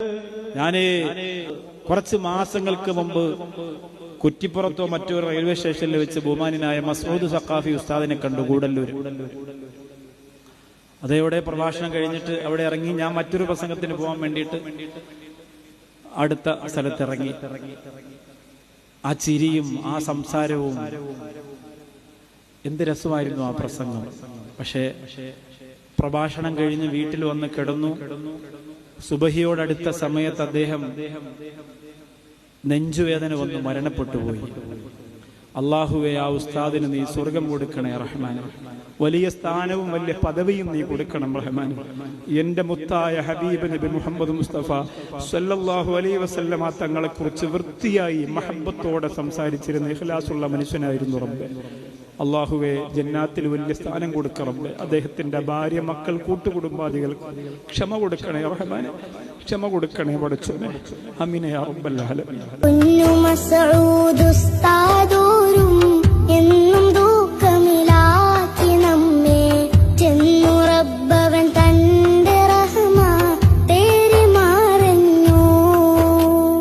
ഞാന് കുറച്ച് മാസങ്ങൾക്ക് മുമ്പ് കുറ്റിപ്പുറത്തോ മറ്റൊരു റെയിൽവേ സ്റ്റേഷനിൽ വെച്ച് ബഹുമാനായ മസ്ഊദ് സഖാഫി ഉസ്താദിനെ കണ്ടു. ഗൂഡല്ലൂർ. അതേവിടെ പ്രഭാഷണം കഴിഞ്ഞിട്ട് അവിടെ ഇറങ്ങി. ഞാൻ മറ്റൊരു പ്രസംഗത്തിന് പോകാൻ വേണ്ടിയിട്ട് അടുത്ത സ്ഥലത്തിറങ്ങി. ആ ചിരിയും ആ സംസാരവും എന്ത് രസമായിരുന്നു ആ പ്രസംഗം. പക്ഷേ പ്രഭാഷണം കഴിഞ്ഞ് വീട്ടിൽ വന്ന് കിടന്നു. സുബഹിയോടടുത്ത സമയത്ത് അദ്ദേഹം നെഞ്ചുവേദന വന്ന് മരണപ്പെട്ടുപോയി. അള്ളാഹുവേ, ആ ഉസ്താദിന് നീ സ്വർഗം കൊടുക്കണേ റഹ്മാൻ. വലിയ സ്ഥാനവും വലിയ പദവിയും നീ കൊടുക്കണം റഹ്മാൻ. എന്റെ മുത്തായ ഹബീബ് നബി മുഹമ്മദ് മുസ്തഫ സല്ലല്ലാഹു അലൈഹി വസല്ലമ തങ്ങളെ കുറിച്ച് വൃത്തിയായി മഹബ്ബത്തോടെ സംസാരിച്ചിരുന്ന ഇഖ്ലാസുള്ള മനുഷ്യനായിരുന്നു റബ്ബേ. അള്ളാഹുവെ, ജന്നാത്തിൽ വലിയ സ്ഥാനം കൊടുക്കണം. അദ്ദേഹത്തിന്റെ ഭാര്യ, മക്കൾ, കൂട്ടുകുടുംബാദികൾക്ക് ക്ഷമ കൊടുക്കണേ റഹ്മാനെ. ക്ഷമ കൊടുക്കണേ പടച്ചോനെ. ആമീൻ യാ റബ്ബൽ ആലമീൻ.